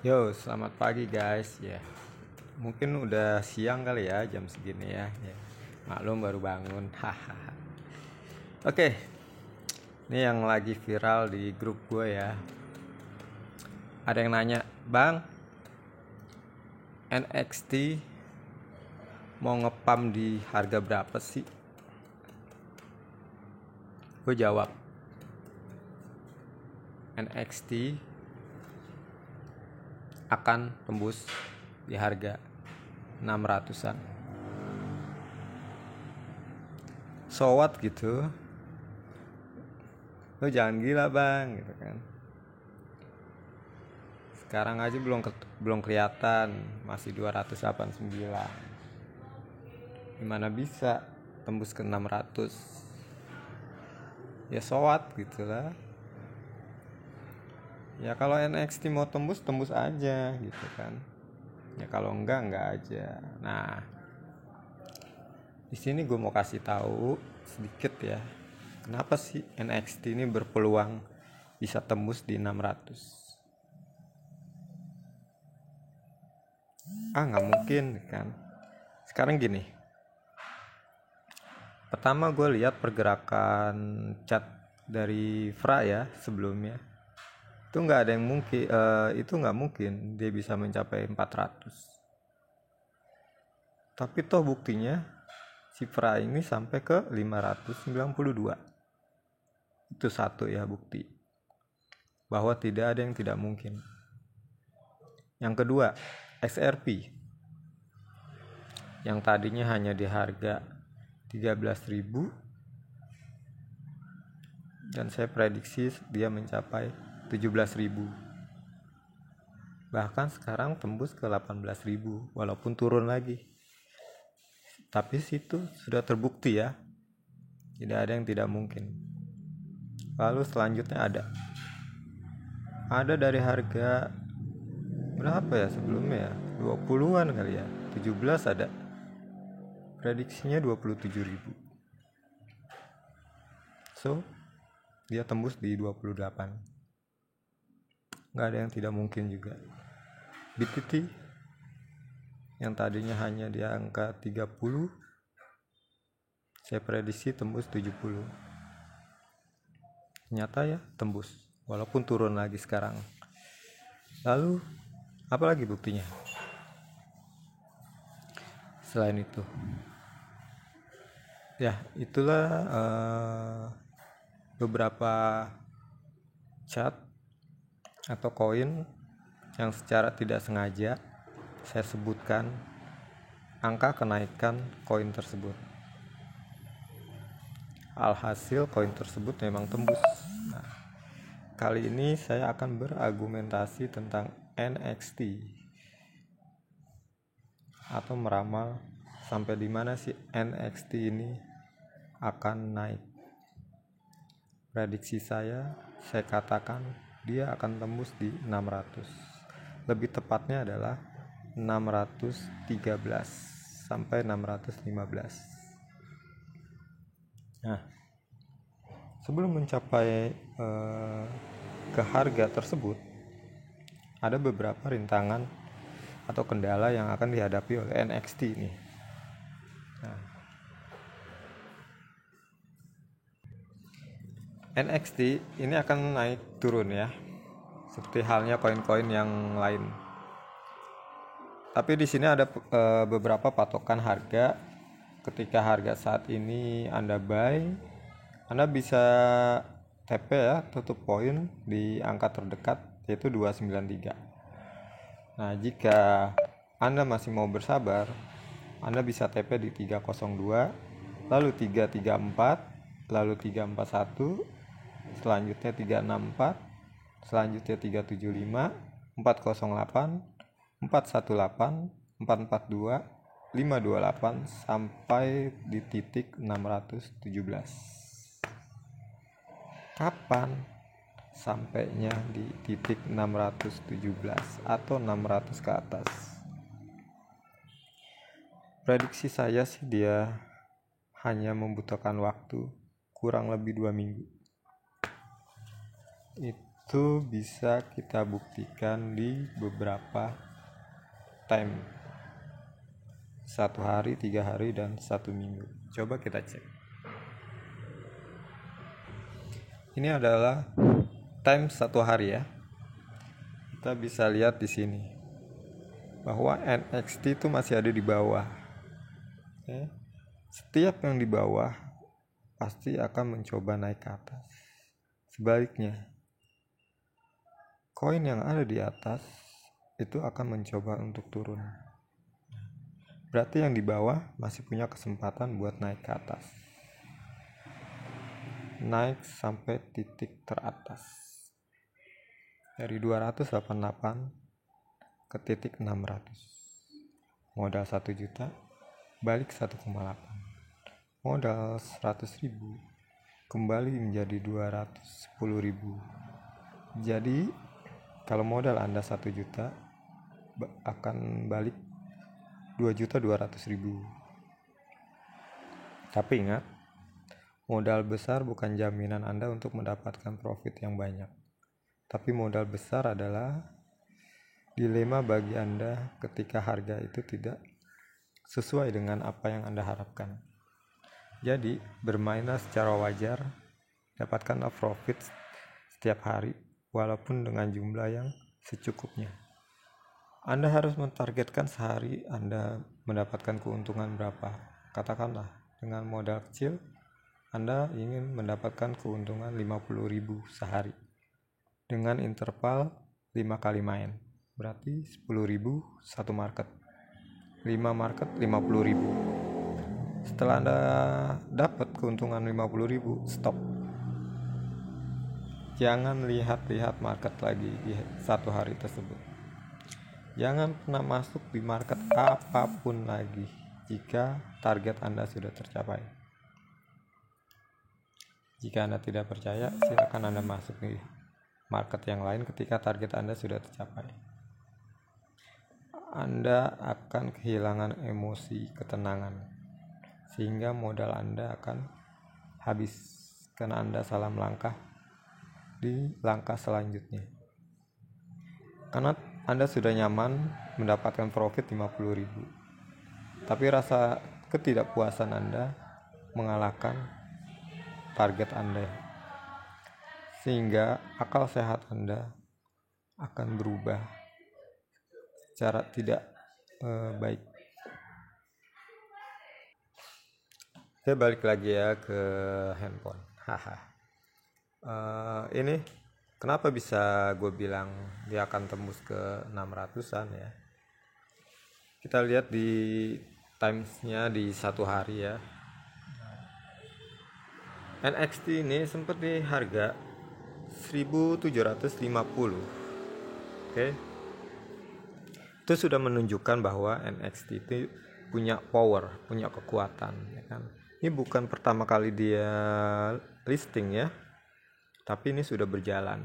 Yo, selamat pagi guys. Ya, mungkin udah siang kali ya jam segini ya. Maklum baru bangun. Hahaha. Oke, ini yang lagi viral di grup gue ya. Ada yang nanya, Bang, NXT mau ngepam di harga berapa sih? Gue jawab, NXT akan tembus di harga 600-an. So what gitu? Lo jangan gila bang, gitu kan. Sekarang aja belum kelihatan, masih 289. Gimana bisa tembus ke 600? Ya so what gitu lah. Ya kalau NXT mau tembus aja gitu kan. Ya kalau enggak aja. Nah, di sini gue mau kasih tahu sedikit ya. Kenapa sih NXT ini berpeluang bisa tembus di 600? Nggak mungkin kan. Sekarang gini. Pertama gue lihat pergerakan chat dari Fra ya sebelumnya. Itu nggak ada yang mungkin, itu nggak mungkin dia bisa mencapai 400. Tapi toh buktinya si Fra ini sampai ke 592. Itu satu ya bukti bahwa tidak ada yang tidak mungkin. Yang kedua, XRP yang tadinya hanya di harga 13.000 dan saya prediksi dia mencapai 17.000. Bahkan sekarang tembus ke 18.000 walaupun turun lagi. Tapi situ sudah terbukti ya. Tidak ada yang tidak mungkin. Lalu selanjutnya ada dari harga berapa ya sebelumnya ya? 20-an kali ya. 17 ada. Prediksinya 27.000. So, dia tembus di 28. Nggak ada yang tidak mungkin juga. BTT yang tadinya hanya di angka 30, saya prediksi tembus 70. Ternyata ya tembus walaupun turun lagi sekarang. Lalu apa lagi buktinya selain itu? Ya itulah beberapa chart atau koin yang secara tidak sengaja saya sebutkan angka kenaikan koin tersebut. Alhasil koin tersebut memang tembus. Nah, kali ini saya akan berargumentasi tentang NXT atau meramal sampai di mana sih NXT ini akan naik. Prediksi saya katakan dia akan tembus di 600. Lebih tepatnya adalah 613 sampai 615. Nah, sebelum mencapai ke harga tersebut, ada beberapa rintangan atau kendala yang akan dihadapi oleh NXT ini. Nah, NXT ini akan naik turun ya, seperti halnya koin-koin yang lain. Tapi di sini ada beberapa patokan harga. Ketika harga saat ini Anda buy, Anda bisa TP ya, tutup poin di angka terdekat yaitu 293. Nah, jika Anda masih mau bersabar, Anda bisa TP di 302, lalu 334, lalu 341, selanjutnya 364, selanjutnya 375, 408, 418, 442, 528 sampai di titik 617. Kapan sampainya di titik 617 atau 600 ke atas? Prediksi saya sih dia hanya membutuhkan waktu kurang lebih 2 minggu. itu bisa kita buktikan di beberapa time, 1 hari, 3 hari, dan 1 minggu. Coba kita cek. Ini adalah time 1 hari ya. Kita bisa lihat di sini bahwa NXT itu masih ada di bawah. Oke. Setiap yang di bawah pasti akan mencoba naik ke atas. Sebaliknya, koin yang ada di atas itu akan mencoba untuk turun. Berarti yang di bawah masih punya kesempatan buat naik ke atas. Naik sampai titik teratas. Dari 288 ke titik 600. Modal 1 juta, balik 1,8. Modal 100.000 kembali menjadi 210.000. Jadi kalau modal Anda 1 juta akan balik 2.200.000. Tapi ingat, modal besar bukan jaminan Anda untuk mendapatkan profit yang banyak. Tapi modal besar adalah dilema bagi Anda ketika harga itu tidak sesuai dengan apa yang Anda harapkan. Jadi, bermainlah secara wajar, dapatkanlah profit setiap hari, walaupun dengan jumlah yang secukupnya. Anda harus mentargetkan sehari Anda mendapatkan keuntungan berapa. Katakanlah, dengan modal kecil, Anda ingin mendapatkan keuntungan 50.000 sehari. Dengan interval 5 kali main. Berarti 10.000 satu market. 5 market 50.000. Setelah Anda dapat keuntungan 50.000, stop. Jangan lihat-lihat market lagi di 1 hari tersebut. Jangan pernah masuk di market apapun lagi jika target Anda sudah tercapai. Jika Anda tidak percaya, silakan Anda masuk di market yang lain ketika target Anda sudah tercapai. Anda akan kehilangan emosi ketenangan, sehingga modal Anda akan habis karena Anda salah melangkah di langkah selanjutnya. Karena Anda sudah nyaman mendapatkan profit 50.000. Tapi rasa ketidakpuasan Anda mengalahkan target Anda. Sehingga akal sehat Anda akan berubah secara tidak baik. Saya balik lagi ya ke handphone. Ini kenapa bisa gue bilang dia akan tembus ke 600-an ya. Kita lihat di timesnya di 1 hari ya. NXT ini sempat di harga 1750. Oke. Itu sudah menunjukkan bahwa NXT itu punya power, punya kekuatan ya kan. Ini bukan pertama kali dia listing ya, tapi ini sudah berjalan.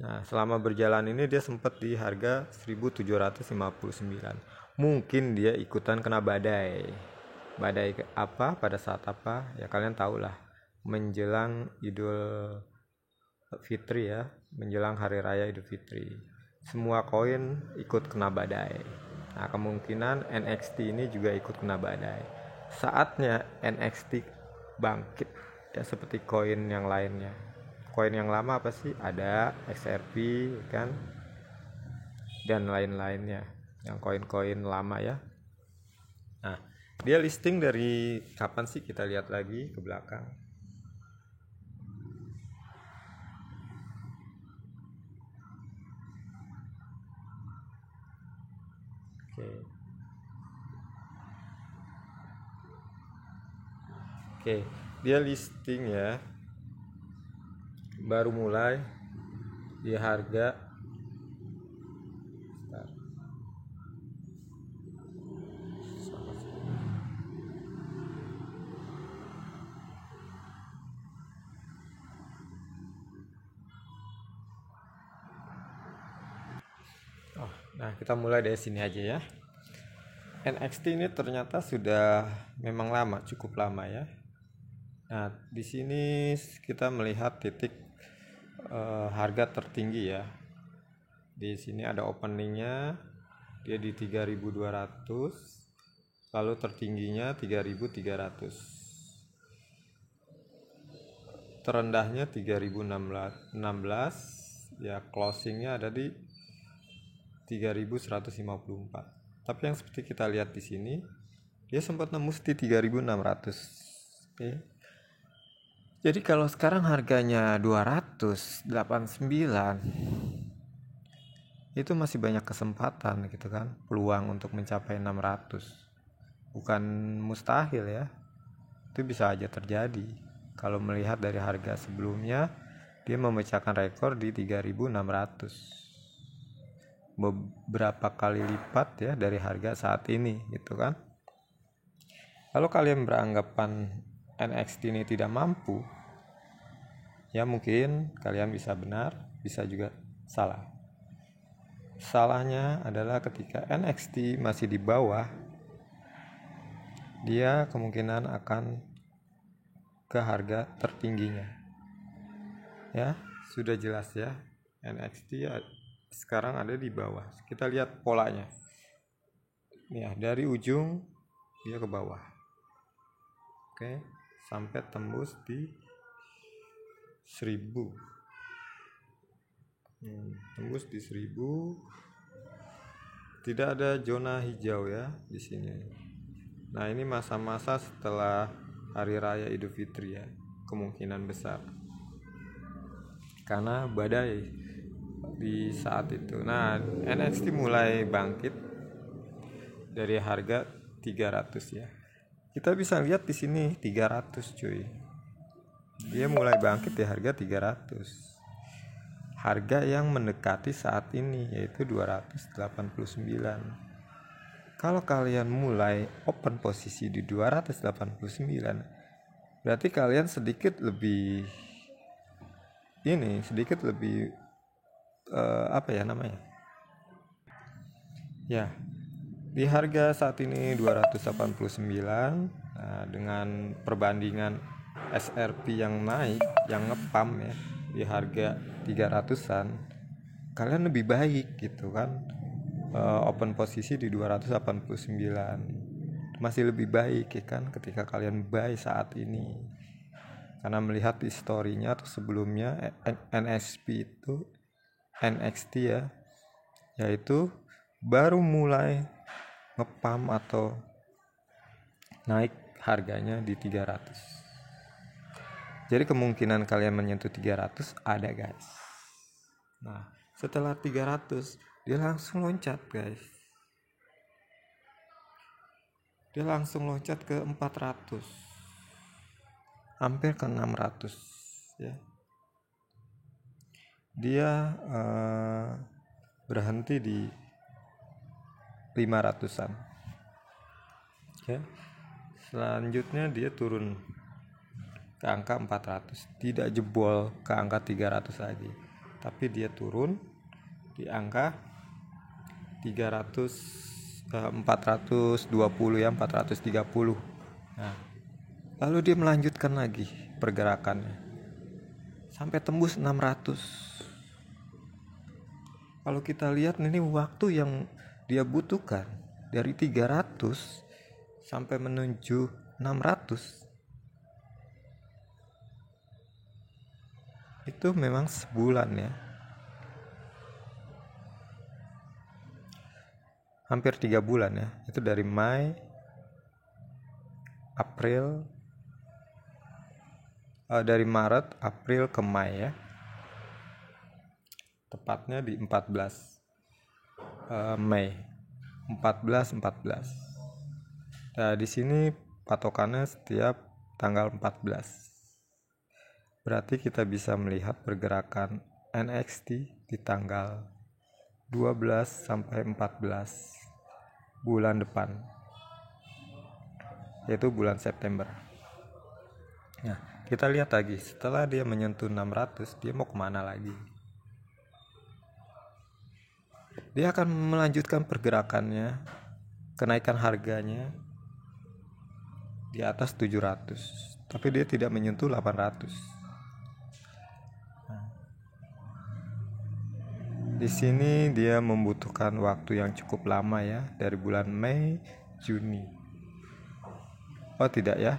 Nah, selama berjalan ini dia sempat di harga 1759. Mungkin dia ikutan kena badai. Badai apa? Pada saat apa? Ya kalian tahulah. Menjelang Idul Fitri ya, menjelang hari raya Idul Fitri. Semua koin ikut kena badai. Nah, kemungkinan NXT ini juga ikut kena badai. Saatnya NXT bangkit ya, seperti koin yang lainnya. Koin yang lama apa sih? Ada XRP kan, dan lain-lainnya, yang koin-koin lama ya. Nah, dia listing dari kapan sih? Kita lihat lagi ke belakang. Oke, dia listing ya, baru mulai di harga nah kita mulai dari sini aja ya. NXT ini ternyata sudah memang lama, cukup lama ya. Nah, di sini kita melihat titik harga tertinggi ya. Di sini ada openingnya, dia di 3.200, lalu tertingginya 3.300, terendahnya 3.016, ya closingnya ada di 3.154. Tapi yang seperti kita lihat di sini, dia sempat nembus di 3.600. Oke. Jadi kalau sekarang harganya 289, itu masih banyak kesempatan gitu kan, peluang untuk mencapai 600. Bukan mustahil ya, itu bisa aja terjadi. Kalau melihat dari harga sebelumnya, dia memecahkan rekor di 3.600, beberapa kali lipat ya dari harga saat ini gitu kan. Kalau kalian beranggapan NXT ini tidak mampu, ya mungkin kalian bisa benar, bisa juga salah. Salahnya adalah ketika NXT masih di bawah, dia kemungkinan akan ke harga tertingginya. Ya, sudah jelas ya, NXT sekarang ada di bawah. Kita lihat polanya. Ya, dari ujung dia ke bawah. Oke, sampai tembus di 1.000. Tembus di 1.000. Tidak ada zona hijau ya di sini. Nah, ini masa-masa setelah Hari Raya Idul Fitri ya, kemungkinan besar. Karena badai di saat itu. Nah, NXT mulai bangkit dari harga 300 ya. Kita bisa lihat di sini 300 cuy. Dia mulai bangkit di harga 300. Harga yang mendekati saat ini yaitu 289. Kalau kalian mulai open posisi di 289, berarti kalian sedikit lebih apa ya namanya? Ya, di harga saat ini 289, nah, dengan perbandingan SRP yang naik, yang ngepam ya di harga 300-an, kalian lebih baik gitu kan. Open posisi di 289 masih lebih baik ya kan ketika kalian buy saat ini. Karena melihat historinya atau sebelumnya NXT ya, yaitu baru mulai ngepam atau naik harganya di 300. Jadi kemungkinan kalian menyentuh 300 ada guys. Nah, setelah 300 dia langsung loncat guys. Dia langsung loncat ke 400. Hampir ke 600 ya. Dia berhenti di 500-an. Oke. Selanjutnya dia turun ke angka 400, tidak jebol ke angka 300 lagi, tapi dia turun di angka 420 ya, 430. Nah, lalu dia melanjutkan lagi pergerakannya sampai tembus 600. Kalau kita lihat ini waktu yang dia butuhkan dari 300 sampai menuju 600 itu memang sebulan ya, hampir 3 bulan ya. Itu dari dari Maret, April ke Mei ya, tepatnya di 14 Mei 14. Nah, di sini patokannya setiap tanggal 14. Berarti kita bisa melihat pergerakan NXT di tanggal 12 sampai 14 bulan depan, yaitu bulan September. Nah, kita lihat lagi setelah dia menyentuh 600, dia mau kemana lagi? Dia akan melanjutkan pergerakannya, kenaikan harganya di atas 700, tapi dia tidak menyentuh 800. Di sini dia membutuhkan waktu yang cukup lama ya, dari bulan Mei, Juni. Oh tidak ya,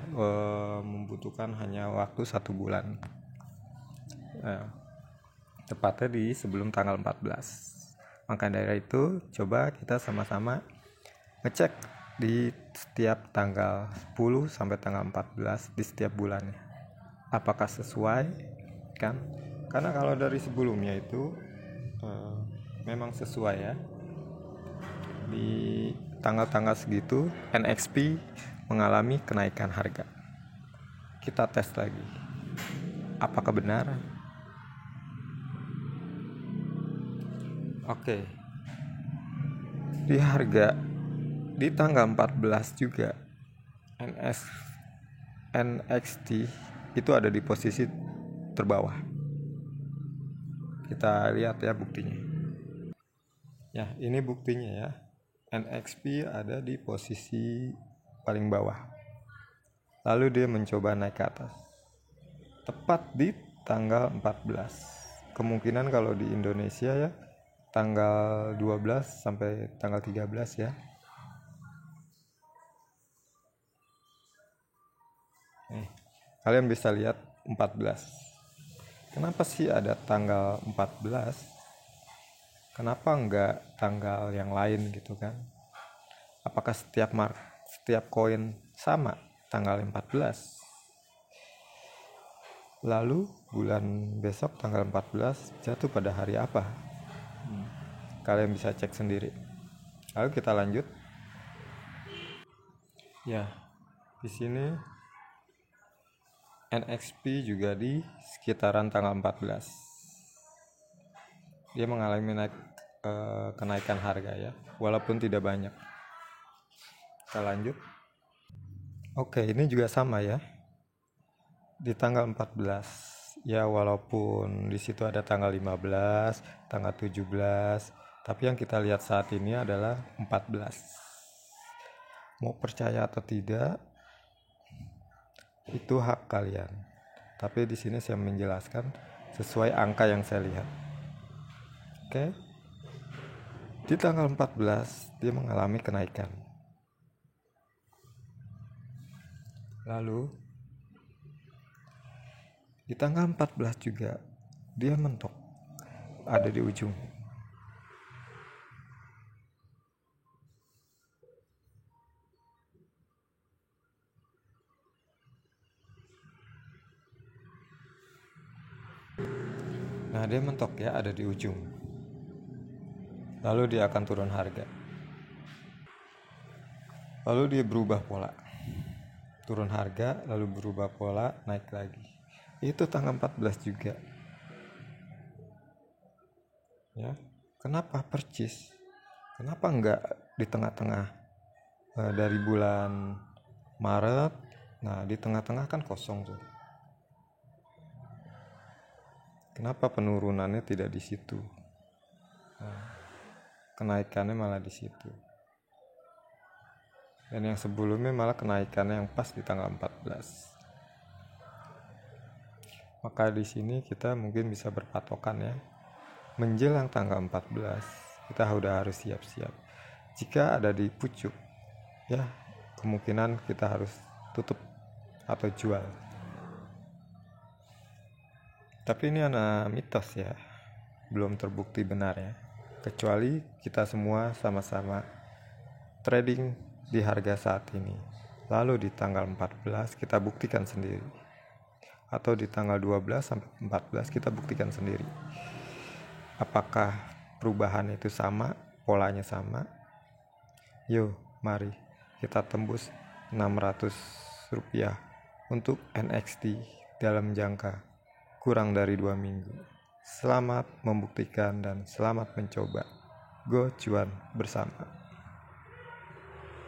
membutuhkan hanya waktu 1 bulan. Tepatnya di sebelum tanggal 14. Maka dari itu coba kita sama-sama ngecek di setiap tanggal 10 sampai tanggal 14 di setiap bulannya. Apakah sesuai kan? Karena kalau dari sebelumnya itu memang sesuai ya. Di tanggal-tanggal segitu NXP mengalami kenaikan harga. Kita tes lagi. Apakah benar? Oke. Di harga di tanggal 14 juga NXT itu ada di posisi terbawah. Kita lihat ya buktinya. Ya, ini buktinya ya. NXP ada di posisi paling bawah. Lalu dia mencoba naik ke atas. Tepat di tanggal 14. Kemungkinan kalau di Indonesia ya tanggal 12 sampai tanggal 13 ya. Kalian bisa lihat 14. Kenapa sih ada tanggal 14? Kenapa enggak tanggal yang lain gitu kan? Apakah setiap koin sama tanggal 14? Lalu bulan besok tanggal 14 jatuh pada hari apa? Kalian bisa cek sendiri. Lalu kita lanjut. Ya, di sini NXP juga di sekitaran tanggal 14. Dia mengalami kenaikan harga ya, walaupun tidak banyak. Kita lanjut. Oke, ini juga sama ya. Di tanggal 14. Ya, walaupun di situ ada tanggal 15, tanggal 17, tapi yang kita lihat saat ini adalah 14. Mau percaya atau tidak, itu hak kalian. Tapi di sini saya menjelaskan sesuai angka yang saya lihat. Oke. Di tanggal 14 dia mengalami kenaikan. Lalu di tanggal 14 juga dia mentok, ada di ujung. Nah, dia mentok ya, ada di ujung. Lalu dia akan turun harga. Lalu dia berubah pola. Turun harga, lalu berubah pola, naik lagi. Itu tanggal 14 juga. Ya. Kenapa percis? Kenapa enggak di tengah-tengah? Dari bulan Maret, nah di tengah-tengah kan kosong tuh. Kenapa penurunannya tidak di situ? Kenaikannya malah di situ. Dan yang sebelumnya malah kenaikannya yang pas di tanggal 14. Maka di sini kita mungkin bisa berpatokan ya. Menjelang tanggal 14, kita udah harus siap-siap. Jika ada di pucuk, ya kemungkinan kita harus tutup atau jual. Tapi ini anak mitos ya, belum terbukti benar ya. Kecuali kita semua sama-sama trading di harga saat ini. Lalu di tanggal 14 kita buktikan sendiri. Atau di tanggal 12 sampai 14 kita buktikan sendiri. Apakah perubahan itu sama, polanya sama? Yuk, mari kita tembus Rp600 untuk NXT dalam jangka kurang dari 2 minggu. Selamat membuktikan dan selamat mencoba. Go cuan bersama.